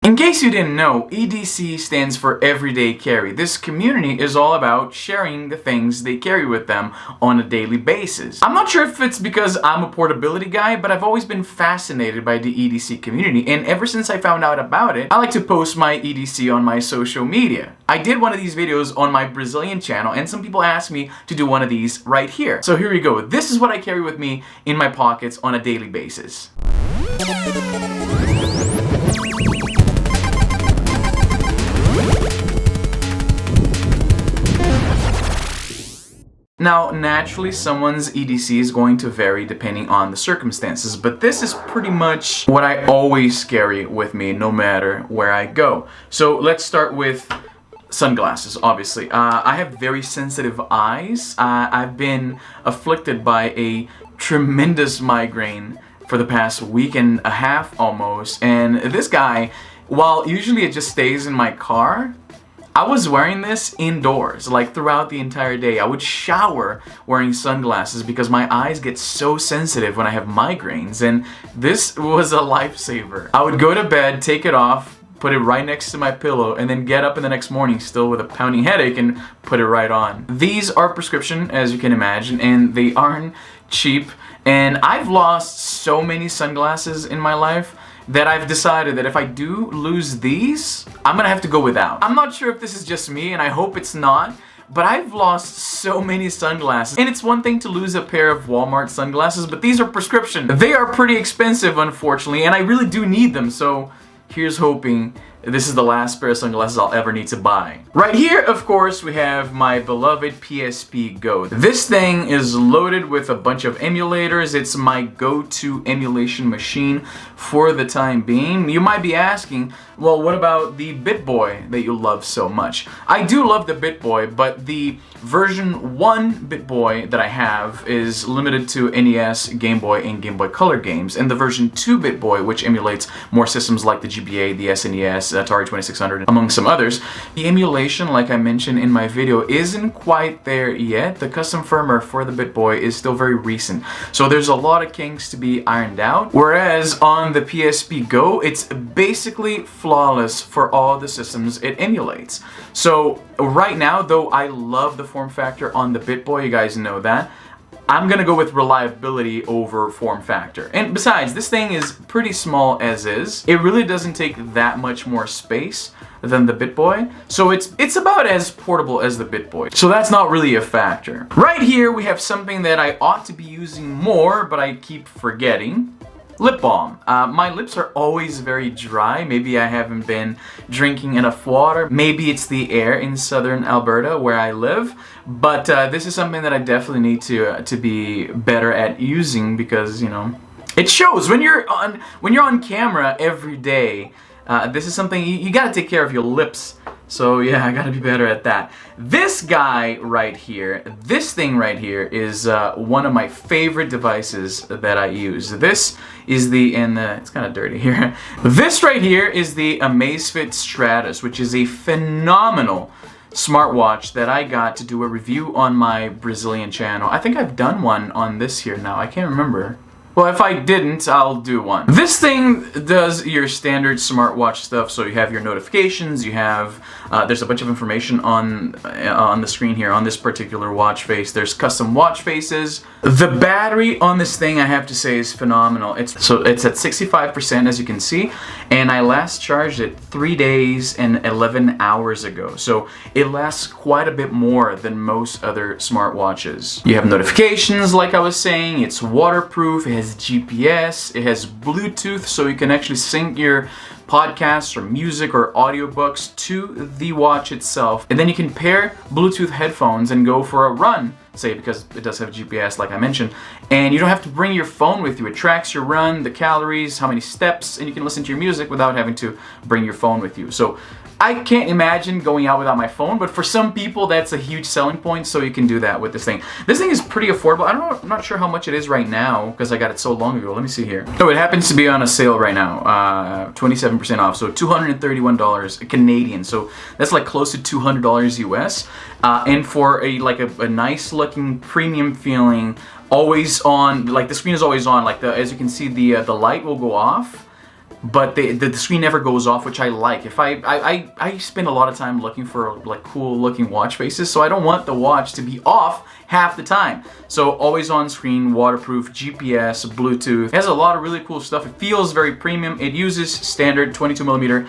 In case you didn't know, EDC stands for Everyday Carry. This community is all about sharing the things they carry with them on a daily basis. I'm not sure if it's because I'm a portability guy, but I've always been fascinated by the EDC community, and ever since I found out about it, I like to post my EDC on my social media. I did one of these videos on my Brazilian channel, and some people asked me to do one of these right here. So here we go. This is what I carry with me in my pockets on a daily basis. Now, naturally, someone's EDC is going to vary depending on the circumstances, but this is pretty much what I always carry with me no matter where I go. So let's start with sunglasses, obviously. I have very sensitive eyes. I've been afflicted by a tremendous migraine for the past week and a half almost, and this guy, while usually it just stays in my car, I was wearing this indoors, like throughout the entire day. I would shower wearing sunglasses because my eyes get so sensitive when I have migraines, and this was a lifesaver. I would go to bed, take it off, put it right next to my pillow, and then get up in the next morning still with a pounding headache and put it right on. These are prescription, as you can imagine, and they aren't cheap, and I've lost so many sunglasses in my life that I've decided that if I do lose these, I'm gonna have to go without. I'm not sure if this is just me, and I hope it's not, but I've lost so many sunglasses. And it's one thing to lose a pair of Walmart sunglasses, but these are prescription. They are pretty expensive, unfortunately, and I really do need them, so here's hoping this is the last pair of sunglasses I'll ever need to buy. Right here, of course, we have my beloved PSP Go. This thing is loaded with a bunch of emulators. It's my go-to emulation machine for the time being. You might be asking, well, what about the BitBoy that you love so much? I do love the BitBoy, but the version 1 BitBoy that I have is limited to NES, Game Boy, and Game Boy Color games, and the version 2 BitBoy, which emulates more systems like the GBA, the SNES, Atari 2600, among some others. The emulation, like I mentioned in my video, isn't quite there yet. The custom firmware for the BitBoy is still very recent, so there's a lot of kinks to be ironed out, whereas on the PSP Go, it's basically flawless for all the systems it emulates. So right now, though I love the form factor on the BitBoy, you guys know that, I'm gonna go with reliability over form factor. And besides, this thing is pretty small as is. It really doesn't take that much more space than the BitBoy, so it's about as portable as the BitBoy. So that's not really a factor. Right here, we have something that I ought to be using more, but I keep forgetting. Lip balm. My lips are always very dry. Maybe I haven't been drinking enough water. Maybe it's the air in southern Alberta where I live. But this is something that I definitely need to be better at using because, you know, it shows when you're on camera every day. This is something you gotta take care of your lips. So yeah, I gotta be better at that. This guy right here, this thing right here is one of my favorite devices that I use. This is it's kind of dirty here. This right here is the Amazfit Stratos, which is a phenomenal smartwatch that I got to do a review on my Brazilian channel. I think I've done one on this here now, I can't remember. Well, if I didn't, I'll do one. This thing does your standard smartwatch stuff, so you have your notifications, you have, there's a bunch of information on the screen here on this particular watch face. There's custom watch faces. The battery on this thing, I have to say, is phenomenal. It's at 65%, as you can see, and I last charged it 3 days and 11 hours ago. So it lasts quite a bit more than most other smartwatches. You have notifications, like I was saying, it's waterproof, it has GPS, it has Bluetooth, so you can actually sync your podcasts or music or audiobooks to the watch itself. And then you can pair Bluetooth headphones and go for a run, say, because it does have GPS like I mentioned, and you don't have to bring your phone with you. It tracks your run, the calories, how many steps, and you can listen to your music without having to bring your phone with you. So I can't imagine going out without my phone, but for some people that's a huge selling point, so you can do that with this thing. This thing is pretty affordable. I don't know, I'm not sure how much it is right now because I got it so long ago. Let me see here. Oh, it happens to be on a sale right now, 27% off, so $231 Canadian. So that's like close to $200 US. And for a nice looking premium feeling, always on, like the screen is always on, like as you can see, the light will go off but the screen never goes off, which I like. If I spend a lot of time looking for like cool looking watch faces, so I don't want the watch to be off half the time. So always on screen, waterproof, GPS, Bluetooth. It has a lot of really cool stuff. It feels very premium. It uses standard 22mm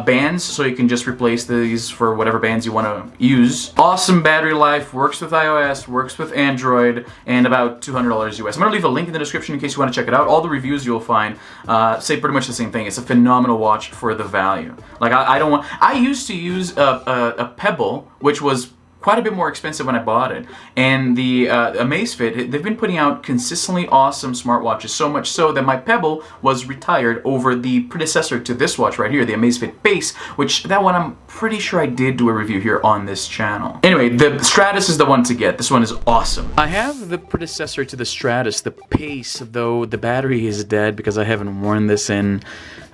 bands, so you can just replace these for whatever bands you want to use. Awesome battery life, works with iOS, works with Android, and about $200 US. I'm gonna leave a link in the description in case you want to check it out. All the reviews you'll find say pretty much the same thing. It's a phenomenal watch for the value. Like I used to use a Pebble, which was quite a bit more expensive when I bought it. And the Amazfit, they've been putting out consistently awesome smartwatches, so much so that my Pebble was retired over the predecessor to this watch right here, the Amazfit Base, which that one I'm pretty sure I did do a review here on this channel. Anyway, the Stratos is the one to get. This one is awesome. I have the predecessor to the Stratos, the Pace, though the battery is dead because I haven't worn this in,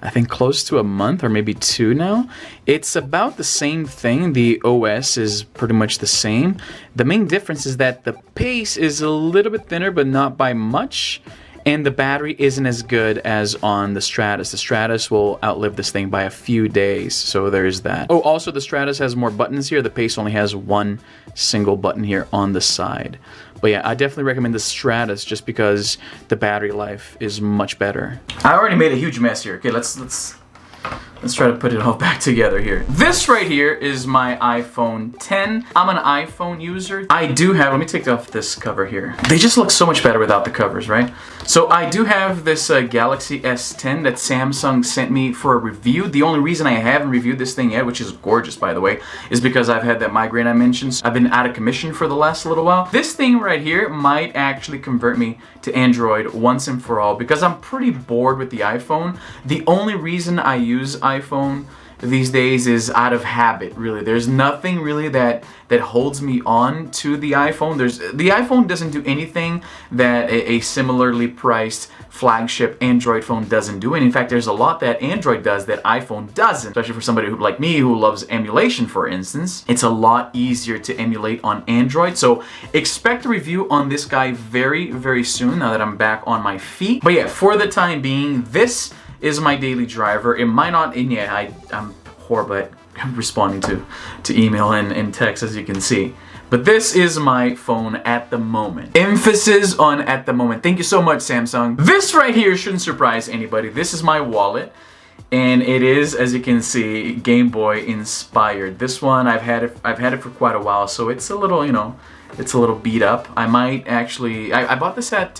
I think, close to a month or maybe 2 now. It's about the same thing. The OS is pretty much the same. The main difference is that the Pace is a little bit thinner, but not by much. And the battery isn't as good as on the Stratos. The Stratos will outlive this thing by a few days, so there's that. Oh, also the Stratos has more buttons here. The Pace only has one single button here on the side. But yeah, I definitely recommend the Stratos just because the battery life is much better. I already made a huge mess here. Okay, let's try to put it all back together here. This right here is my iPhone 10. I'm an iPhone user. I do have, let me take off this cover here. They just look so much better without the covers, right? So I do have this Galaxy S10 that Samsung sent me for a review. The only reason I haven't reviewed this thing yet, which is gorgeous by the way, is because I've had that migraine I mentioned. I've been out of commission for the last little while. This thing right here might actually convert me to Android once and for all because I'm pretty bored with the iPhone. The only reason I use iPhone these days is out of habit, really. There's nothing really that holds me on to the iPhone. The iPhone doesn't do anything that a similarly priced flagship Android phone doesn't do. And in fact, there's a lot that Android does that iPhone doesn't, especially for somebody who, like me, who loves emulation, for instance. It's a lot easier to emulate on Android. So expect a review on this guy very, very soon now that I'm back on my feet. But yeah, for the time being, this is my daily driver. It might not, and yeah, I'm horrible at responding to email and text, as you can see. But this is my phone at the moment. Emphasis on at the moment. Thank you so much, Samsung. This right here shouldn't surprise anybody. This is my wallet. And it is, as you can see, Game Boy inspired. This one, I've had it for quite a while, so it's a little, you know, it's a little beat up. I might actually, I bought this at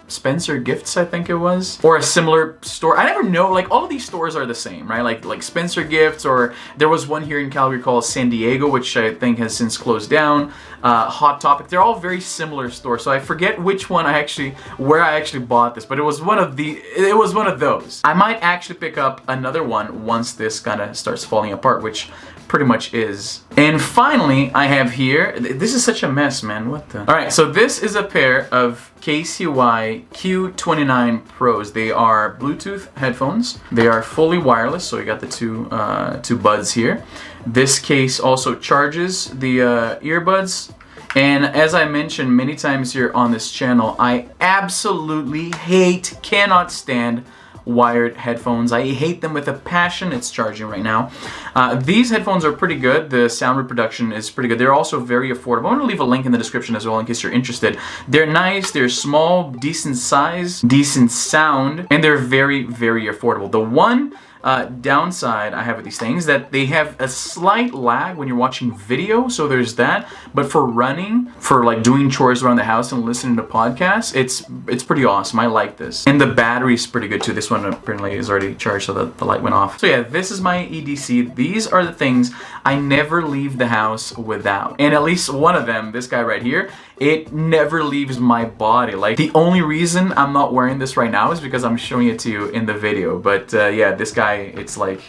Spencer Gifts, I think it was, or a similar store. I never know, like all of these stores are the same, right? Like Spencer Gifts, or there was one here in Calgary called San Diego, which I think has since closed down. Hot Topic, they're all very similar stores, so I forget which one where I actually bought this, but it was one of those. I might actually pick up another one once this kind of starts falling apart, which pretty much is. And finally, I have here, this is such a mess, man, what the? Alright, so this is a pair of QCY Q29 Pros. They are Bluetooth headphones. They are fully wireless, so you got the two buds here. This case also charges the earbuds. And as I mentioned many times here on this channel, I absolutely cannot stand wired headphones. I hate them with a passion. It's charging right now. These headphones are pretty good. The sound reproduction is pretty good. They're also very affordable. I'm going to leave a link in the description as well in case you're interested. They're nice, they're small, decent size, decent sound, and they're very, very affordable. The one downside I have with these things that they have a slight lag when you're watching video, so there's that. But for running, for like doing chores around the house and listening to podcasts, it's pretty awesome. I like this. And the battery's pretty good too. This one apparently is already charged, so the light went off. So yeah, this is my EDC. These are the things I never leave the house without. And at least one of them, this guy right here, it never leaves my body. Like, the only reason I'm not wearing this right now is because I'm showing it to you in the video. But yeah, this guy, it's like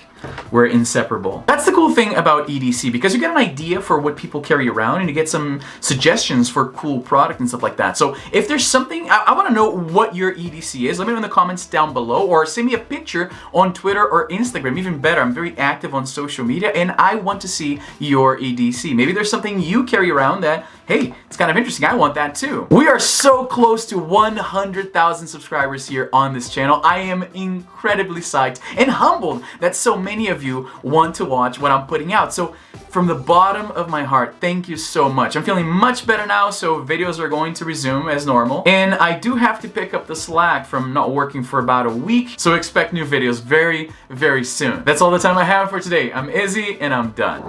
we're inseparable. That's the cool thing about EDC, because you get an idea for what people carry around and you get some suggestions for cool product and stuff like that. So if there's something, I want to know what your EDC is. Let me know in the comments down below, or send me a picture on Twitter or Instagram. Even better, I'm very active on social media and I want to see your EDC. Maybe there's something you carry around that, hey, it's kind of interesting, I want that too. We are so close to 100,000 subscribers here on this channel. I am incredibly psyched and humbled that so many of you want to watch what I'm putting out. So from the bottom of my heart, thank you so much. I'm feeling much better now, so videos are going to resume as normal. And I do have to pick up the slack from not working for about a week, so expect new videos very, very soon. That's all the time I have for today. I'm Izzy, and I'm done.